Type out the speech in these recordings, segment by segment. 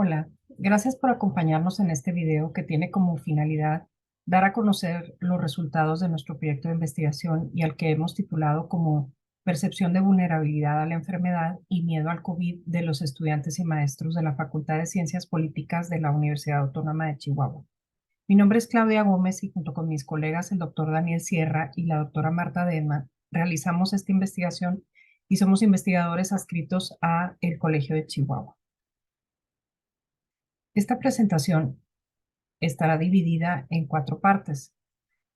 Hola, gracias por acompañarnos en este video que tiene como finalidad dar a conocer los resultados de nuestro proyecto de investigación y al que hemos titulado como Percepción de vulnerabilidad a la enfermedad y miedo al COVID de los estudiantes y maestros de la Facultad de Ciencias Políticas de la Universidad Autónoma de Chihuahua. Mi nombre es Claudia Gómez y junto con mis colegas el doctor Daniel Sierra y la doctora Marta Dema realizamos esta investigación y somos investigadores adscritos a el Colegio de Chihuahua. Esta presentación estará dividida en 4 partes.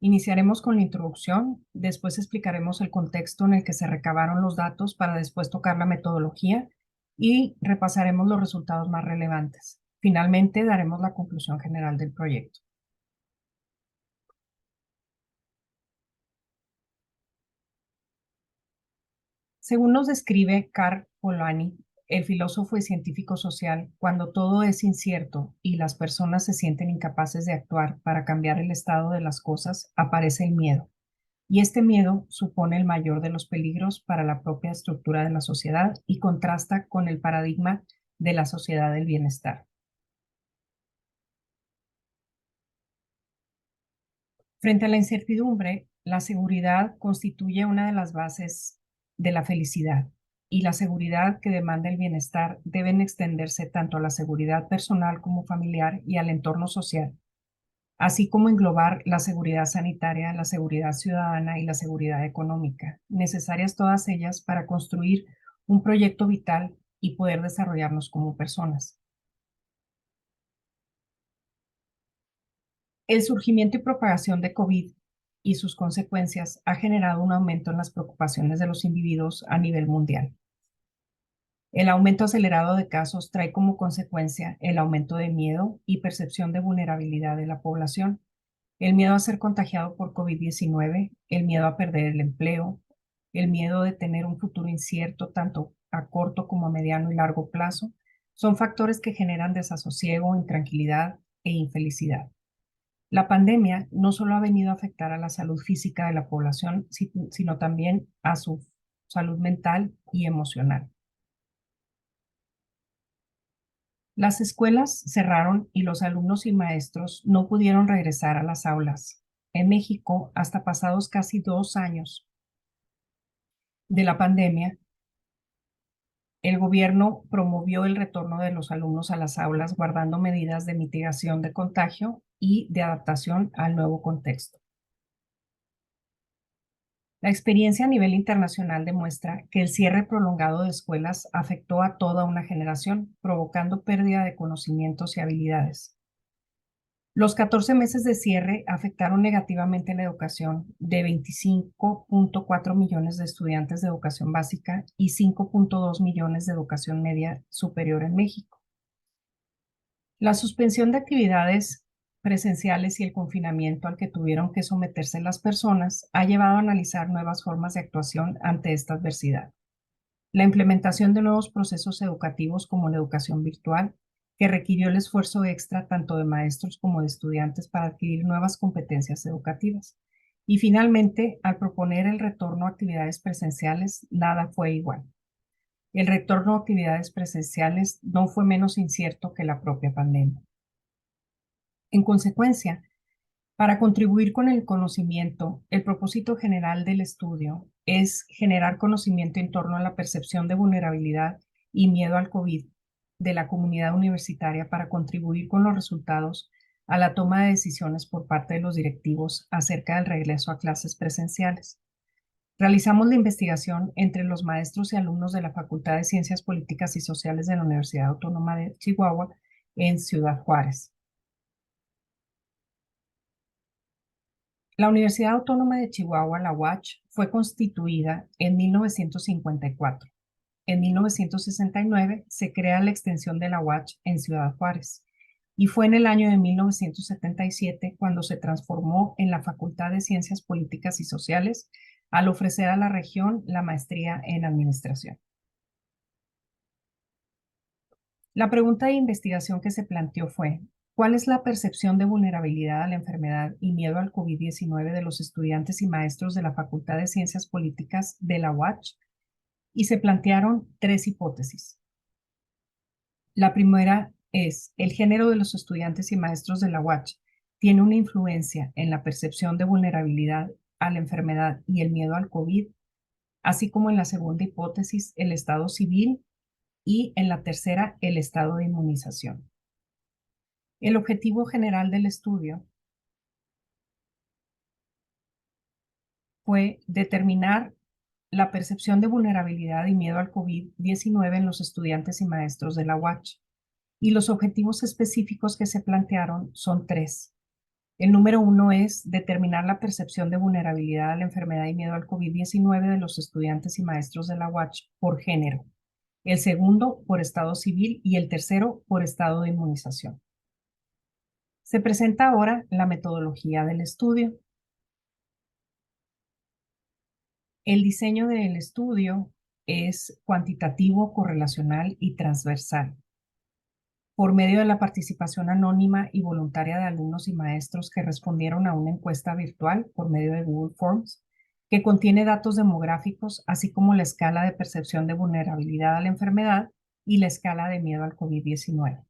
Iniciaremos con la introducción, después explicaremos el contexto en el que se recabaron los datos para después tocar la metodología y repasaremos los resultados más relevantes. Finalmente, daremos la conclusión general del proyecto. Según nos describe Karl Polanyi, el filósofo y científico social, cuando todo es incierto y las personas se sienten incapaces de actuar para cambiar el estado de las cosas, aparece el miedo. Y este miedo supone el mayor de los peligros para la propia estructura de la sociedad y contrasta con el paradigma de la sociedad del bienestar. Frente a la incertidumbre, la seguridad constituye una de las bases de la felicidad y la seguridad que demanda el bienestar deben extenderse tanto a la seguridad personal como familiar y al entorno social, así como englobar la seguridad sanitaria, la seguridad ciudadana y la seguridad económica, necesarias todas ellas para construir un proyecto vital y poder desarrollarnos como personas. El surgimiento y propagación de COVID y sus consecuencias ha generado un aumento en las preocupaciones de los individuos a nivel mundial. El aumento acelerado de casos trae como consecuencia el aumento de miedo y percepción de vulnerabilidad de la población, el miedo a ser contagiado por COVID-19, el miedo a perder el empleo, el miedo de tener un futuro incierto tanto a corto como a mediano y largo plazo, son factores que generan desasosiego, intranquilidad e infelicidad. La pandemia no solo ha venido a afectar a la salud física de la población, sino también a su salud mental y emocional. Las escuelas cerraron y los alumnos y maestros no pudieron regresar a las aulas. En México, hasta pasados casi 2 años de la pandemia, el gobierno promovió el retorno de los alumnos a las aulas, guardando medidas de mitigación de contagio y de adaptación al nuevo contexto. La experiencia a nivel internacional demuestra que el cierre prolongado de escuelas afectó a toda una generación, provocando pérdida de conocimientos y habilidades. Los 14 meses de cierre afectaron negativamente la educación de 25.4 millones de estudiantes de educación básica y 5.2 millones de educación media superior en México. La suspensión de actividades presenciales y el confinamiento al que tuvieron que someterse las personas ha llevado a analizar nuevas formas de actuación ante esta adversidad. La implementación de nuevos procesos educativos como la educación virtual, que requirió el esfuerzo extra tanto de maestros como de estudiantes para adquirir nuevas competencias educativas. Y finalmente, al proponer el retorno a actividades presenciales, nada fue igual. El retorno a actividades presenciales no fue menos incierto que la propia pandemia. En consecuencia, para contribuir con el conocimiento, el propósito general del estudio es generar conocimiento en torno a la percepción de vulnerabilidad y miedo al COVID de la comunidad universitaria para contribuir con los resultados a la toma de decisiones por parte de los directivos acerca del regreso a clases presenciales. Realizamos la investigación entre los maestros y alumnos de la Facultad de Ciencias Políticas y Sociales de la Universidad Autónoma de Chihuahua en Ciudad Juárez. La Universidad Autónoma de Chihuahua, la UACH, fue constituida en 1954. En 1969 se crea la extensión de la UACH en Ciudad Juárez y fue en el año de 1977 cuando se transformó en la Facultad de Ciencias Políticas y Sociales al ofrecer a la región la maestría en administración. La pregunta de investigación que se planteó fue: ¿cuál es la percepción de vulnerabilidad a la enfermedad y miedo al COVID-19 de los estudiantes y maestros de la Facultad de Ciencias Políticas de la UACH? Y se plantearon 3 hipótesis. La primera es: el género de los estudiantes y maestros de la UACH tiene una influencia en la percepción de vulnerabilidad a la enfermedad y el miedo al COVID, así como en la segunda hipótesis, el estado civil, y en la tercera, el estado de inmunización. El objetivo general del estudio fue determinar la percepción de vulnerabilidad y miedo al COVID-19 en los estudiantes y maestros de la UACH. Y los objetivos específicos que se plantearon son tres. El número uno es determinar la percepción de vulnerabilidad a la enfermedad y miedo al COVID-19 de los estudiantes y maestros de la UACH por género. El segundo, por estado civil, y el tercero, por estado de inmunización. Se presenta ahora la metodología del estudio. El diseño del estudio es cuantitativo, correlacional y transversal. Por medio de la participación anónima y voluntaria de alumnos y maestros que respondieron a una encuesta virtual por medio de Google Forms, que contiene datos demográficos, así como la escala de percepción de vulnerabilidad a la enfermedad y la escala de miedo al COVID-19.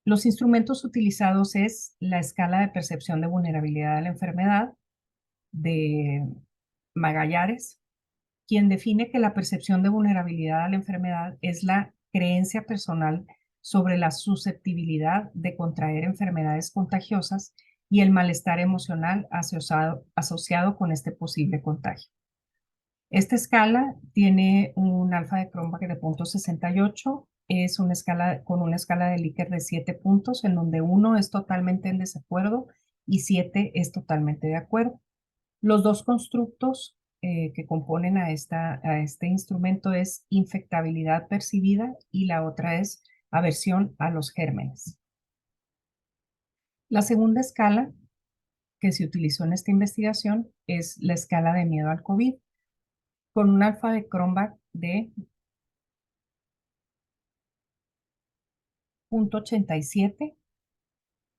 Los instrumentos utilizados es la escala de percepción de vulnerabilidad a la enfermedad de Magallanes, quien define que la percepción de vulnerabilidad a la enfermedad es la creencia personal sobre la susceptibilidad de contraer enfermedades contagiosas y el malestar emocional asociado con este posible contagio. Esta escala tiene un alfa de Cronbach de 0.68, es una escala con una escala de Likert de 7 puntos, en donde 1 es totalmente en desacuerdo y 7 es totalmente de acuerdo. Los dos constructos que componen a este instrumento es infectabilidad percibida y la otra es aversión a los gérmenes. La segunda escala que se utilizó en esta investigación es la escala de miedo al COVID, con un alfa de Cronbach de 0.87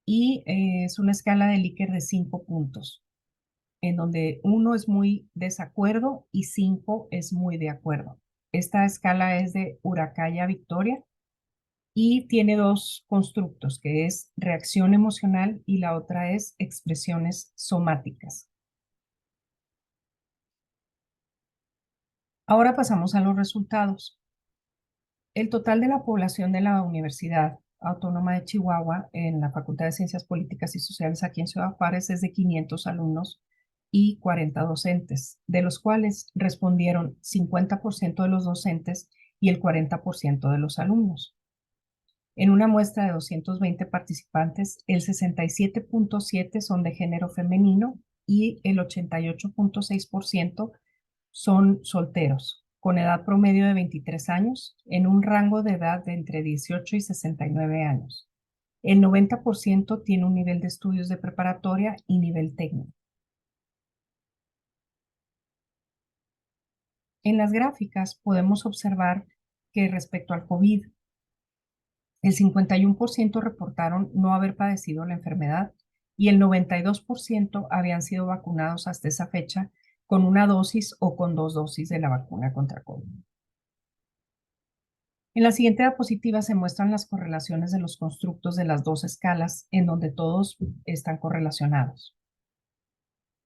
y es una escala de Likert de 5 puntos, en donde 1 es muy desacuerdo y 5 es muy de acuerdo. Esta escala es de Uracaya Victoria y tiene dos constructos, que es reacción emocional y la otra es expresiones somáticas. Ahora pasamos a los resultados. El total de la población de la Universidad Autónoma de Chihuahua en la Facultad de Ciencias Políticas y Sociales aquí en Ciudad Juárez es de 500 alumnos y 40 docentes, de los cuales respondieron 50% de los docentes y el 40% de los alumnos. En una muestra de 220 participantes, el 67.7% son de género femenino y el 88.6% son solteros, con edad promedio de 23 años, en un rango de edad de entre 18 y 69 años. El 90% tiene un nivel de estudios de preparatoria y nivel técnico. En las gráficas podemos observar que respecto al COVID, el 51% reportaron no haber padecido la enfermedad y el 92% habían sido vacunados hasta esa fecha con una dosis o con 2 dosis de la vacuna contra COVID. En la siguiente diapositiva se muestran las correlaciones de los constructos de las dos escalas en donde todos están correlacionados.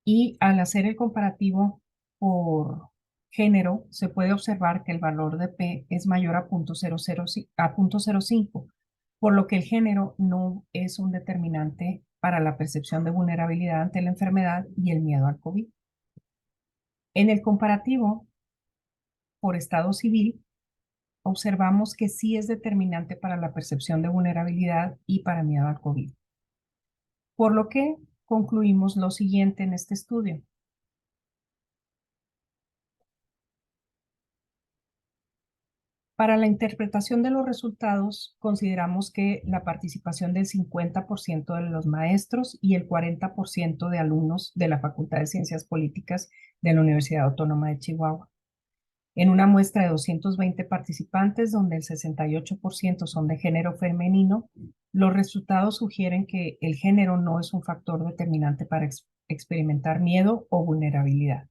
Y al hacer el comparativo por género, se puede observar que el valor de P es mayor a 0.05, por lo que el género no es un determinante para la percepción de vulnerabilidad ante la enfermedad y el miedo al COVID. En el comparativo por estado civil, observamos que sí es determinante para la percepción de vulnerabilidad y para miedo al COVID. Por lo que concluimos lo siguiente en este estudio. Para la interpretación de los resultados, consideramos que la participación del 50% de los maestros y el 40% de alumnos de la Facultad de Ciencias Políticas de la Universidad Autónoma de Chihuahua. En una muestra de 220 participantes, donde el 68% son de género femenino, los resultados sugieren que el género no es un factor determinante para experimentar miedo o vulnerabilidad.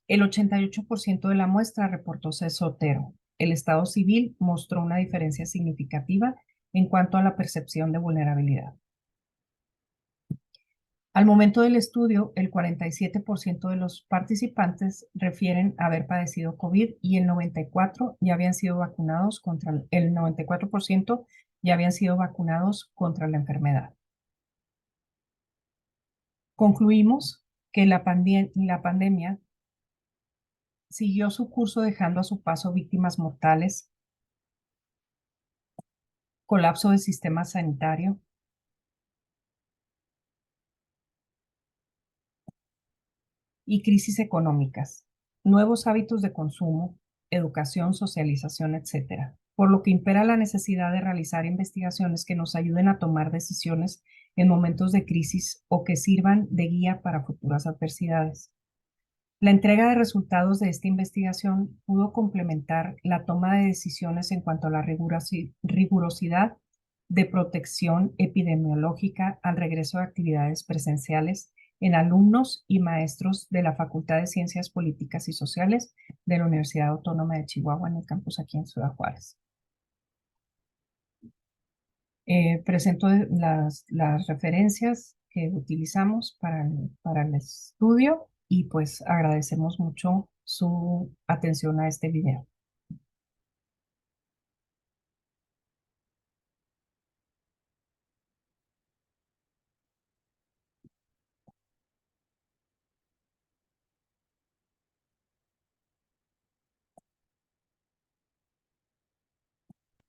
El 88% de la muestra reportó ser soltero, el Estado civil mostró una diferencia significativa en cuanto a la percepción de vulnerabilidad. Al momento del estudio, el 47% de los participantes refieren haber padecido COVID y el 94% ya habían sido vacunados el 94% ya habían sido vacunados contra la enfermedad. Concluimos que la pandemia siguió su curso dejando a su paso víctimas mortales, colapso del sistema sanitario, y crisis económicas, nuevos hábitos de consumo, educación, socialización, etcétera, por lo que impera la necesidad de realizar investigaciones que nos ayuden a tomar decisiones en momentos de crisis o que sirvan de guía para futuras adversidades. La entrega de resultados de esta investigación pudo complementar la toma de decisiones en cuanto a la rigurosidad de protección epidemiológica al regreso de actividades presenciales en alumnos y maestros de la Facultad de Ciencias Políticas y Sociales de la Universidad Autónoma de Chihuahua en el campus aquí en Ciudad Juárez. Presento las referencias que utilizamos para el estudio y pues agradecemos mucho su atención a este video.